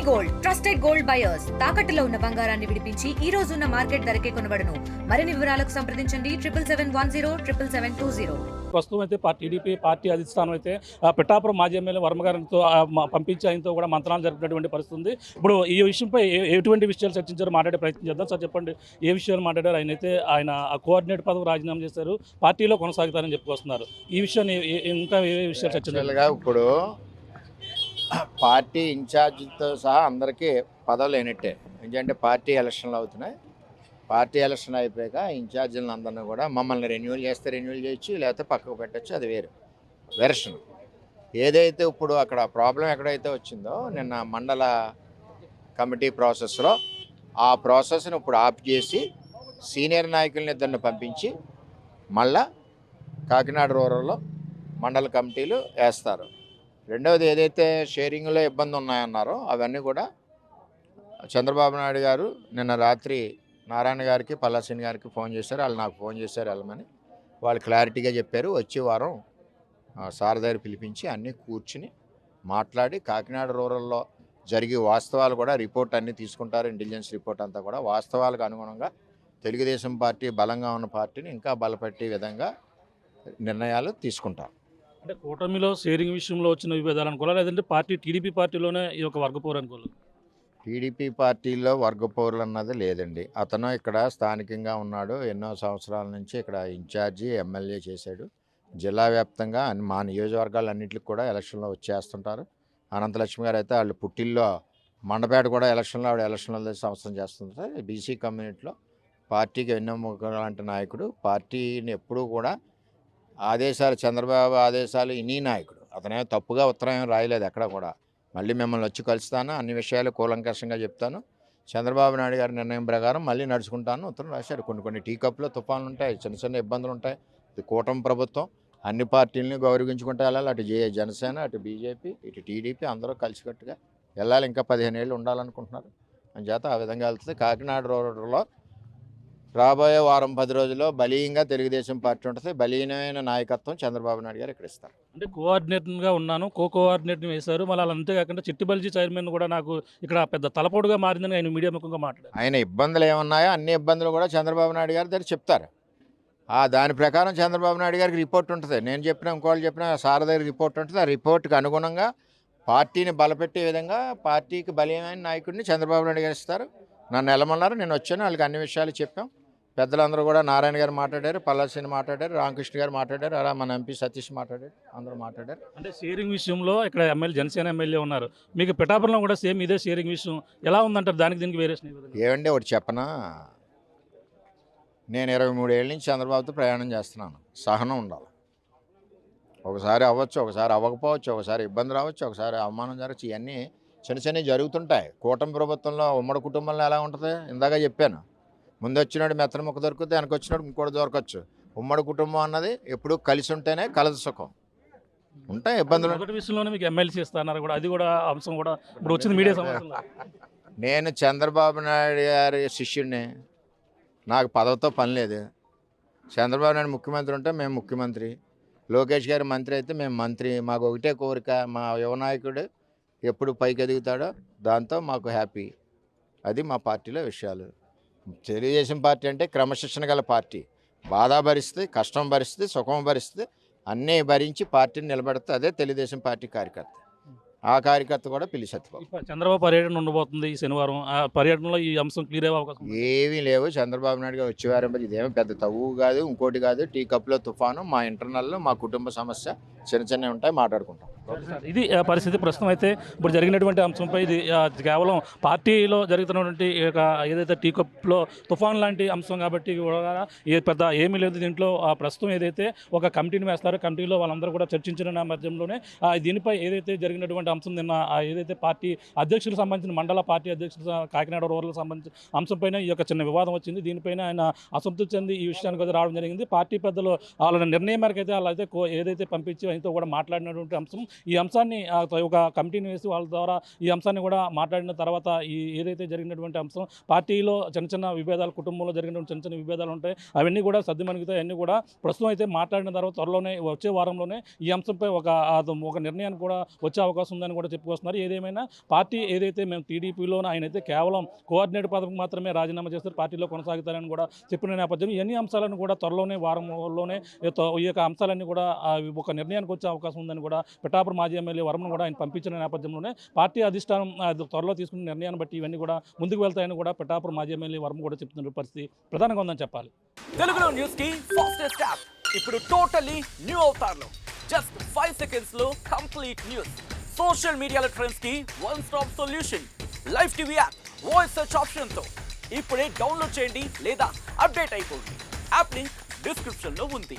Gold trusted gold buyers తాకట్టులో ఉన్న బంగారాన్ని విడిపించి ఈ రోజు ఉన్న మార్కెట్ ధరకే కొనబడును. మరిన్ని వివరాలకు సంప్రదించండి 7771077720. ప్రస్తుతం అయితే టీడీపీ పార్టీ అధిష్టానం అయితే పిఠాపురం మాజీ ఎమ్మెల్యే వర్మ గారితో పంపించి ఆయనతో కూడా మంత్రాలు జరిపినటువంటి పరిస్థితి ఉంది. ఇప్పుడు ఈ విషయంపై ఎటువంటి విషయాలు చర్చించారో మాట్లాడే ప్రయత్నం చేద్దాం. సార్ చెప్పండి, ఏ విషయాలు మాట్లాడారు? ఆయన కోఆర్డినేటర్ పదవి రాజీనామా చేశారు, పార్టీలో కొనసాగుతారని చెప్పుకొస్తున్నారు. ఈ విషయాన్ని ఇంకా ఏ విషయాలు చర్చించారు? ఇప్పుడు పార్టీ ఇన్ఛార్జితో సహా అందరికీ పదవులు లేనట్టే. ఎందుకంటే పార్టీ ఎలక్షన్లు అవుతున్నాయి. పార్టీ ఎలక్షన్ అయిపోయాక ఇన్ఛార్జీలను అందరినీ కూడా మమ్మల్ని రెన్యూవల్ చేస్తే రెన్యూవల్ చేయొచ్చు, లేకపోతే పక్కకు పెట్టచ్చు. అది వేరు వెర్షన్. ఏదైతే ఇప్పుడు అక్కడ ప్రాబ్లం ఎక్కడైతే వచ్చిందో నిన్న మండల కమిటీ ప్రాసెస్లో ఆ ప్రాసెస్ను ఇప్పుడు ఆఫ్ చేసి సీనియర్ నాయకులని ఇద్దరిని పంపించి మళ్ళా కాకినాడ రూరల్లో మండల కమిటీలు వేస్తారు. రెండవది ఏదైతే షేరింగ్లో ఇబ్బంది ఉన్నాయన్నారో అవన్నీ కూడా చంద్రబాబు నాయుడు గారు నిన్న రాత్రి నారాయణ గారికి పల్లాసీని గారికి ఫోన్ చేశారు. వాళ్ళు నాకు ఫోన్ చేశారు వెళ్ళమని. వాళ్ళు క్లారిటీగా చెప్పారు. వచ్చే వారం సార్ దగ్గర పిలిపించి అన్నీ కూర్చుని మాట్లాడి కాకినాడ రూరల్లో జరిగే వాస్తవాలు కూడా రిపోర్ట్ అన్నీ తీసుకుంటారు. ఇంటెలిజెన్స్ రిపోర్ట్ అంతా కూడా వాస్తవాలకు అనుగుణంగా తెలుగుదేశం పార్టీ బలంగా ఉన్న పార్టీని ఇంకా బలపెట్టే విధంగా నిర్ణయాలు తీసుకుంటారు. అంటే కూటమిలో షేరింగ్ విషయంలో వచ్చిన విభేదాలు అనుకోవాలి, లేదంటే టీడీపీ పార్టీలోనే ఈ యొక్క వర్గపోరు అనుకోవాలి? టీడీపీ పార్టీలో వర్గపోరులు అన్నది లేదండి. అతను ఇక్కడ స్థానికంగా ఉన్నాడు. ఎన్నో సంవత్సరాల నుంచి ఇక్కడ ఇన్ఛార్జి ఎమ్మెల్యే చేశాడు. జిల్లా వ్యాప్తంగా మా నియోజకవర్గాలన్నింటికి కూడా ఎలక్షన్లో వచ్చేస్తుంటారు. అనంతలక్ష్మి గారు అయితే వాళ్ళు పుట్టిల్లో మండపేట కూడా ఎలక్షన్లో ఆవిడ ఎలక్షన్లో సంవత్సరం చేస్తుంటారు. బీసీ కమ్యూనిటీలో పార్టీకి వెన్నెముక లాంటి నాయకుడు. పార్టీని ఎప్పుడూ కూడా ఆదేశాలు చంద్రబాబు ఆదేశాలు ఇనీ నాయకుడు. అతనే తప్పుగా ఉత్తరం రాయలేదు ఎక్కడ కూడా. మళ్ళీ మిమ్మల్ని వచ్చి కలుస్తాను, అన్ని విషయాలు కూలంకషంగా చెప్తాను, చంద్రబాబు నాయుడు గారి నిర్ణయం ప్రకారం మళ్ళీ నడుచుకుంటాను ఉత్తరం రాశారు. కొన్ని టీ కప్లో తుఫాన్లు ఉంటాయి, చిన్న చిన్న ఇబ్బందులు ఉంటాయి. ఇది కూటమి ప్రభుత్వం, అన్ని పార్టీలని గౌరవించుకుంటే వెళ్ళాలి. అటు జనసేన, అటు బీజేపీ, ఇటు టీడీపీ అందరూ కలిసికట్టుగా వెళ్ళాలి. ఇంకా 15 ఏళ్ళు ఉండాలనుకుంటున్నారు. అంచేత ఆ విధంగా వెళ్తుంది. కాకినాడ రోడ్లో రాబోయే వారం 10 రోజుల్లో బలీయంగా తెలుగుదేశం పార్టీ ఉంటుంది. బలీయమైన నాయకత్వం చంద్రబాబు నాయుడు గారు ఇక్కడ ఇస్తారు. అంటే కోఆర్డినేటర్గా ఉన్నాను, కోఆర్డినేటర్ని వేశారు. మళ్ళీ అంతేకాకుండా చిట్టిబల్జీ చైర్మన్ కూడా నాకు ఇక్కడ పెద్ద తలపోటుగా మారిందని ఆయన మీడియా ముఖంగా మాట్లాడారు. ఆయన ఇబ్బందులు ఏమున్నాయో అన్ని ఇబ్బందులు కూడా చంద్రబాబు నాయుడు గారి దగ్గర చెప్తారు. దాని ప్రకారం చంద్రబాబు నాయుడు గారికి రిపోర్ట్ ఉంటుంది. నేను చెప్పిన ఇంకోళ్ళు చెప్పిన సార్ దగ్గర రిపోర్ట్ ఉంటుంది. ఆ రిపోర్ట్కి అనుగుణంగా పార్టీని బలపెట్టే విధంగా పార్టీకి బలీయమైన నాయకుడిని చంద్రబాబు నాయుడు గారు ఇస్తారు. నన్ను వెళ్ళమన్నారు, నేను వచ్చాను. వాళ్ళకి అన్ని విషయాలు చెప్పాం. పెద్దలందరూ కూడా నారాయణ గారు మాట్లాడారు, పల్లాసీని మాట్లాడారు, రామకృష్ణ గారు మాట్లాడారు, అలా మన ఎంపీ సతీష్ మాట్లాడారు, అందరూ మాట్లాడారు. అంటే షేరింగ్ విషయంలో ఇక్కడ జనసేన ఎమ్మెల్యే ఉన్నారు, మీకు పిఠాపురంలో కూడా సేమ్ ఇదే షేరింగ్ విషయం ఎలా ఉందంటారు? దీనికి వేరియేషన్ ఏమండి ఒకటి చెప్పనా, నేను 23 ఏళ్ళ నుంచి చంద్రబాబుతో ప్రయాణం చేస్తున్నాను. సహనం ఉండాలి. ఒకసారి అవ్వచ్చు, ఒకసారి అవ్వకపోవచ్చు, ఒకసారి ఇబ్బంది రావచ్చు, ఒకసారి అవమానం జరగచ్చు. ఇవన్నీ చిన్న చిన్నవి జరుగుతుంటాయి. కూటమి ప్రభుత్వంలో ఉమ్మడి కుటుంబంలో ఎలా ఉంటుంది ఇందాక చెప్పాను. ముందు వచ్చినాడు మెత్తన ముక్క దొరుకుతుంది, వెనక వచ్చినాడు ఇంకోటి దొరకచ్చు. ఉమ్మడి కుటుంబం అన్నది ఎప్పుడు కలిసి ఉంటేనే కలదు సుఖం. ఉంటాయి ఇబ్బందులు. మొదటి విషయంలోనే మీకు ఎమ్మెల్సీ ఇస్తున్నారు కూడా, అది కూడా అంశం కూడా ఇప్పుడు వచ్చింది మీడియా సమావేశంలో. నేను చంద్రబాబు నాయుడు గారి శిష్యుడిని, నాకు పదవితో పని లేదు. చంద్రబాబు నాయుడు ముఖ్యమంత్రి ఉంటే మేము ముఖ్యమంత్రి, లోకేష్ గారి మంత్రి అయితే మేము మంత్రి. మాకు ఒకటే కోరిక, మా యువ నాయకుడు ఎప్పుడు పైకి ఎదుగుతాడో దాంతో మాకు హ్యాపీ. అది మా పార్టీలో విషయాలు. తెలుగుదేశం పార్టీ అంటే క్రమశిక్షణ గల పార్టీ. బాధ భరిస్తుంది, కష్టం భరిస్తుంది, సుఖం భరిస్తుంది, అన్నీ భరించి పార్టీని నిలబెడితే అదే తెలుగుదేశం పార్టీ కార్యకర్త. ఆ కార్యకర్త కూడా పిలిచెత్తుకో. చంద్రబాబు పర్యటన ఉండబోతుంది ఈ శనివారం. ఆ పర్యటనలో ఈ అంశం క్లియర్ అయ్యే అవకాశం ఏమీ లేవు. చంద్రబాబు నాయుడు గారు వచ్చేవారం ఇదేమో పెద్ద తవ్వు కాదు, ఇంకోటి కాదు. టీ కప్లో తుఫాను, మా ఇంటర్నల్లో మా కుటుంబ సమస్య చిన్న చిన్నవి ఉంటాయి, మాట్లాడుకుంటాం. ఇది పరిస్థితి. ప్రస్తుతం అయితే ఇప్పుడు జరిగినటువంటి అంశంపై ఇది కేవలం పార్టీలో జరుగుతున్నటువంటి ఏదైతే టీ కప్లో తుఫాన్ లాంటి అంశం కాబట్టి పెద్ద ఏమీ లేదు దీంట్లో. ప్రస్తుతం ఏదైతే ఒక కమిటీని వేస్తారో కమిటీలో వాళ్ళందరూ కూడా చర్చించిన నేపథ్యంలోనే దీనిపై ఏదైతే జరిగినటువంటి అంశం నిన్న ఏదైతే పార్టీ అధ్యక్షులకు సంబంధించిన మండల పార్టీ అధ్యక్షులు కాకినాడ రూరల్కి సంబంధించిన అంశంపైన ఈ యొక్క చిన్న వివాదం వచ్చింది. దీనిపైన ఆయన అసంతృప్తి చెంది ఈ విషయానికి అయితే రావడం జరిగింది. పార్టీ పెద్దలు వాళ్ళ నిర్ణయం మేరకు అయితే వాళ్ళైతే ఏదైతే పంపించి ఆయనతో కూడా మాట్లాడినటువంటి అంశం ఈ అంశాన్ని ఒక కమిటీని వేసి వాళ్ళ ద్వారా ఈ అంశాన్ని కూడా మాట్లాడిన తర్వాత ఏదైతే జరిగినటువంటి అంశం పార్టీలో చిన్న చిన్న విభేదాలు, కుటుంబంలో జరిగినటువంటి చిన్న చిన్న విభేదాలు ఉంటాయి, అవన్నీ కూడా సర్దుమణుగుతాయి. అన్నీ కూడా ప్రస్తుతం అయితే మాట్లాడిన తర్వాత త్వరలోనే వచ్చే వారంలోనే ఈ అంశంపై ఒక నిర్ణయానికి కూడా వచ్చే అవకాశం ఉందని కూడా చెప్పుకొస్తున్నారు. ఏదేమైనా పార్టీ ఏదైతే మేము టీడీపీలోనే ఆయన అయితే కేవలం కోఆర్డినేటర్ పదవికి మాత్రమే రాజీనామా చేస్తారు, పార్టీలో కొనసాగుతారని కూడా చెప్పిన నేపథ్యం ఇవన్నీ అంశాలను కూడా త్వరలోనే వారంలోనే ఈ యొక్క అంశాలన్నీ కూడా ఒక నిర్ణయానికి వచ్చే అవకాశం ఉందని కూడా పిఠాపురం మాజీ ఎమ్మెల్యే వరమను కూడా ఆయన పంపించిన నేపథ్యంలోనే పార్టీ అధిష్టానం త్వరలో తీసుకున్న నిర్ణయాన్ని బట్టి ఇవన్నీ కూడా ముందుకు వెళ్తాయని కూడా పిఠాపురం మాజీ ఎమ్మెల్యే వరమ కూడా చెప్తున్న పరిస్థితి ప్రధానంగా ఉందని చెప్పాలి. తెలుగులో న్యూస్ కి ఫాస్టెస్ట్ యాప్ ఇప్పుడు టోటలీ న్యూ అవతార్లో జస్ట్ 5 seconds లో కంప్లీట్ న్యూస్, సోషల్ మీడియాలో ట్రెండ్స్ కి one stop solution, live TV app, voice search option తో ఇప్పుడే డౌన్లోడ్ చేయండి లేదా అప్డేట్ అయిపోండి. యాప్ లింక్ డిస్క్రిప్షన్ లో ఉంది.